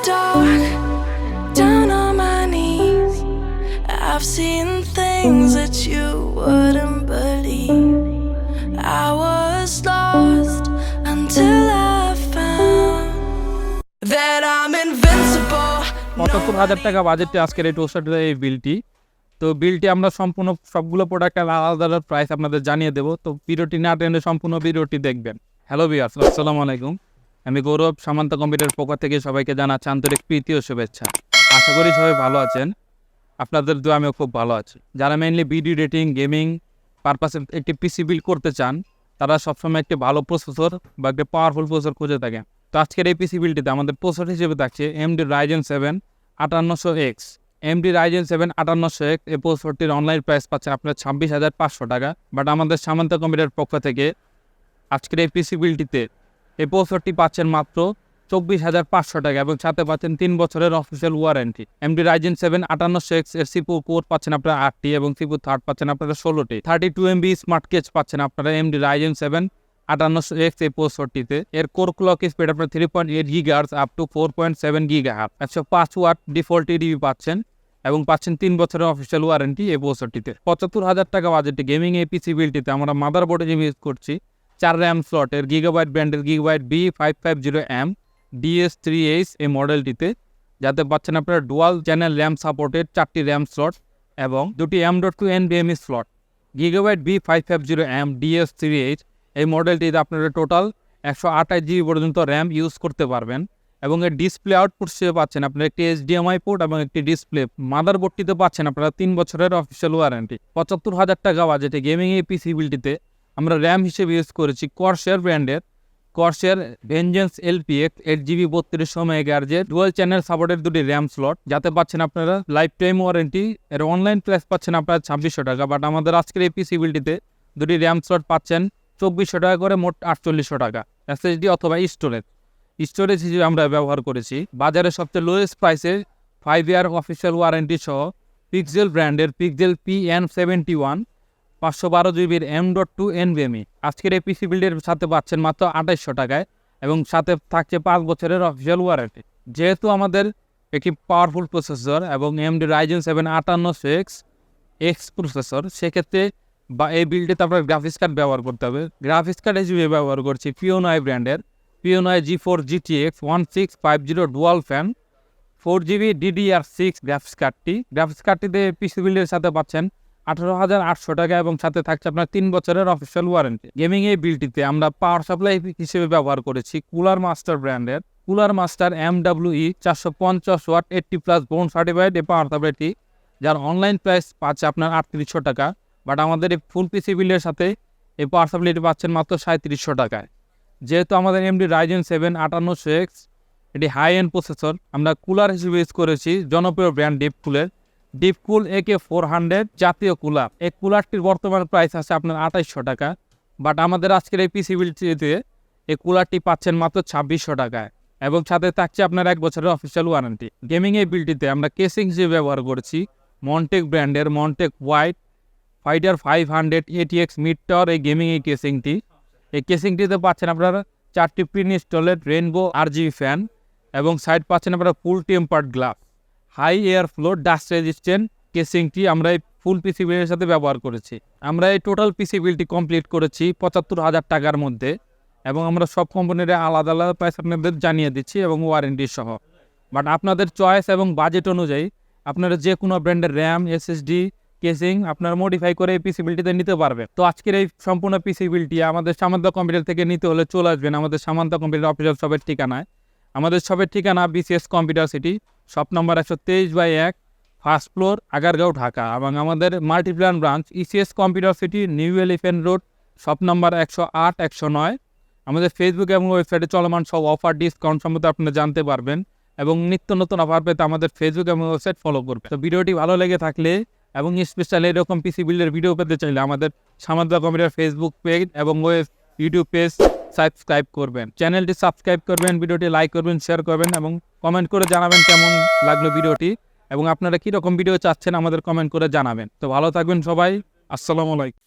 dark, down on my knees. I've seen things that you wouldn't believe. I was lost until I found that I'm invincible. ৭৫,০০০ টাকা বাজেটে আজকের এই টোস্টারটির এই বিলটি। তো বিলটি আমরা সম্পূর্ণ সবগুলো প্রোডাক্টের আলাদা আলাদা প্রাইস আপনাদের জানিয়ে দেবো। তো ভিডিওটি না টেনে সম্পূর্ণ ভিডিওটি দেখবেন। হ্যালো ভিউয়ার্স, আসসালামু আলাইকুম। আমি গৌরব, সামান্তা কম্পিউটার পক্ষ থেকে সবাইকে জানাচ্ছি আন্তরিক প্রীতি ও শুভেচ্ছা। আশা করি সবাই ভালো আছেন। আপনাদের দোয়া আমিও খুব ভালো আছি। যারা মেইনলি ভিডিও এডিটিং, গেমিং পারপাসে একটি পিসি বিল্ড করতে চান, তারা সবসময় একটি ভালো প্রসেসর বা একটি পাওয়ারফুল প্রসেসর খুঁজে থাকেন। তো আজকের এই পিসি বিল্ডটিতে আমাদের প্রসেসর হিসেবে থাকছে AMD Ryzen 7 5800X। AMD Ryzen 7 5800X এই প্রসেসরটির অনলাইন প্রাইস পাচ্ছেন আপনার 26,500 টাকা। বাট আমাদের সামান্তা কম্পিউটার পক্ষ থেকে আজকের এই পিসি বিল্ডটিতে এই প্রসেসরটি পাচ্ছেন মাত্র 24,500 টাকা এবং সাথে পাচ্ছেন 3 বছরের official warranty. AMD Ryzen 7 5800X এর CPU কোর পাচ্ছেন আপনারা 8টি এবং CPU থার্ড পাচ্ছেন আপনারা 16টি। 32 MB স্মার্ট কেস পাচ্ছেন আপনারা AMD Ryzen 7 5800X এই প্রসেসরটিতে। এর কোর ক্লক স্পিড আপনার 3.8 GHz up to 4.7 GHz। 105 watt default EDB পাচ্ছেন এবং পাচ্ছেন 3 বছরের অফিসিয়াল ওয়ারেন্টি এই প্রসেসরটিতে। 75,000 টাকা বাজেটে গেমিং এই পিসি বিল্ডটিতে আমরা মাদারবোর্ডে ইউজ করছি 4 RAM স্লটের Gigabyte ব্র্যান্ডের Gigabyte B550M DS3H এই মডেলটিতে, যাতে পাচ্ছেন আপনারা ডুয়াল চ্যানেল র্যাম সাপোর্টেড 4টি র্যাম স্লট এবং 2টি M.2 NVMe slot. Gigabyte B550M DS3H এই মডেলটিতে আপনারা টোটাল 128 GB পর্যন্ত র্যাম ইউজ করতে পারবেন এবং এর ডিসপ্লে আউটপুট হিসেবে পাচ্ছেন আপনারা একটি HDMI পোর্ট এবং একটি ডিসপ্লে। মাদারবোর্ডটিতে পাচ্ছেন আপনারা 3 বছরের অফিসিয়াল ওয়ারেন্টি। 75,000 টাকা বাজেটে গেমিং এই পিসি বিল্ডটিতে আমরা র্যাম হিসেবে ইউজ করেছি Corsair ব্র্যান্ডের Corsair Vengeance LPX 8GB 3200 MHz dual channel supported 2টি র্যাম স্লট, যাতে পাচ্ছেন আপনারা লাইফ টাইম ওয়ারেন্টি। এর অনলাইন প্রাইস পাচ্ছেন আপনারা 2600 টাকা। বাট আমাদের আজকের এই পিসি বিল্ডটিতে 2টি র্যাম স্লট পাচ্ছেন 2400 টাকা করে, মোট 4800 টাকা। SSD অথবা স্টোরেজ হিসেবে আমরা ব্যবহার করেছি বাজারে সবচেয়ে লোয়েস্ট প্রাইসে 5 ইয়ার অফিসিয়াল ওয়ারেন্টি সহ পিক্সেল ব্র্যান্ডের পিক্সেল PN71 512 জিবির M.2 NVMe। আজকের এই পিসি বিল্ডের সাথে পাচ্ছেন মাত্র 2800 টাকায় এবং সাথে থাকছে 5 বছরের অফিসিয়াল ওয়ারেন্টি। যেহেতু আমাদের একটি পাওয়ারফুল প্রসেসর এবং AMD Ryzen 7 5800X প্রসেসর, সেক্ষেত্রে বা এই বিল্ডটিতে আপনার গ্রাফিক্স কার্ড ব্যবহার করতে হবে। গ্রাফিক্স কার্ড হিসেবে ব্যবহার করছি Pionai ব্র্যান্ডের Pionai GeForce GTX 1650 dual fan 4GB DDR6 graphics কার্ডটিতে পিসি বিল্ডের সাথে পাচ্ছেন 18,800 টাকা এবং সাথে থাকছে আপনার 3 বছরের অফিসিয়াল ওয়ারেন্টি। গেমিং এই বিল্ডটিতে আমরা পাওয়ার সাপ্লাই হিসেবে ব্যবহার করেছি কুলার মাস্টার ব্র্যান্ডের কুলার মাস্টার MWE 450 ওয়াট 80+ বোন সার্টিফাইড এই পাওয়ার সাপ্লাইটি, যার অনলাইন প্রাইস পাচ্ছে আপনার 3800 টাকা। বাট আমাদের এই ফুল পিসি বিল্ডের সাথে এই পাওয়ার সাপ্লাইটি পাচ্ছেন মাত্র 3700 টাকায়। যেহেতু আমাদের AMD Ryzen 7 5800X এটি হাই এন্ড প্রসেসর, আমরা কুলার হিসেবে ইউজ করেছি জনপ্রিয় ব্র্যান্ড Deepcool AK400 জাতীয় কুলার। এই কুলারটির বর্তমান প্রাইস আছে আপনার 2800 টাকা। বাট আমাদের আজকের এই পিসি বিল্ডটিতে এই কুলারটি পাচ্ছেন মাত্র 2600 টাকায় এবং সাথে থাকছে আপনার 1 বছরের অফিসিয়াল ওয়ারেন্টি। গেমিং এই বিল্ডটিতে আমরা কেসিং হিসেবে ব্যবহার করেছি Montech ব্র্যান্ডের Montech White Fighter 500 ATX mid tower এই গেমিং এই কেসিংটিতে পাচ্ছেন আপনারা 4টি preinstalled rainbow RGB fan এবং সাইড পাচ্ছেন আপনারা full tempered glass. High air flow dust resistant কেসিংটি আমরা এই ফুল পিসি বিল্ডের সাথে ব্যবহার করেছি। আমরা এই টোটাল পিসি বিল্ডটি কমপ্লিট করেছি 75,000 টাকার মধ্যে এবং আমরা সব কোম্পানির আলাদা আলাদা প্রাইস আপনাদের জানিয়ে দিচ্ছি এবং ওয়ারেন্টি সহ। বাট আপনাদের চয়েস এবং বাজেট অনুযায়ী আপনারা যে কোনো ব্র্যান্ডের র্যাম SSD কেসিং আপনারা মডিফাই করে এই পিসি বিল্ডটিতে নিতে পারবেন। তো আজকের এই সম্পূর্ণ পিসি বিল্ডটি আমাদের সামান্তা কম্পিউটার থেকে নিতে হলে চলে আসবেন আমাদের সামান্তা কম্পিউটার অফিসিয়াল শপের ঠিকানায়। আমাদের শপের ঠিকানা BCS computer city, shop number 123/1, first floor, Agargaon, Dhaka. এবং আমাদের Multiplan branch ECS computer city, new elephant road, shop number 108, 109। আমাদের ফেসবুক এবং ওয়েবসাইটে চলমান সব অফার ডিসকাউন্ট সম্বন্ধে আপনারা জানতে পারবেন এবং নিত্য নতুন অফার পেতে আমাদের ফেসবুক এবং ওয়েবসাইট ফলো করবেন। তো ভিডিওটি ভালো লেগে থাকলে এবং স্পেশালি এরকম পিসি বিল্ডের ভিডিও পেতে চাইলে আমাদের সামান্তা কম্পিউটার ফেসবুক পেজ এবং ইউটিউব পেজ সাবস্ক্রাইব করবেন, চ্যানেলটি সাবস্ক্রাইব করবেন, ভিডিওটি লাইক করবেন, শেয়ার করবেন এবং কমেন্ট করে জানাবেন কেমন লাগলো ভিডিওটি এবং আপনারা কীরকম ভিডিও চাচ্ছেন আমাদের কমেন্ট করে জানাবেন। তো ভালো থাকবেন সবাই, আসসালামু আলাইকুম।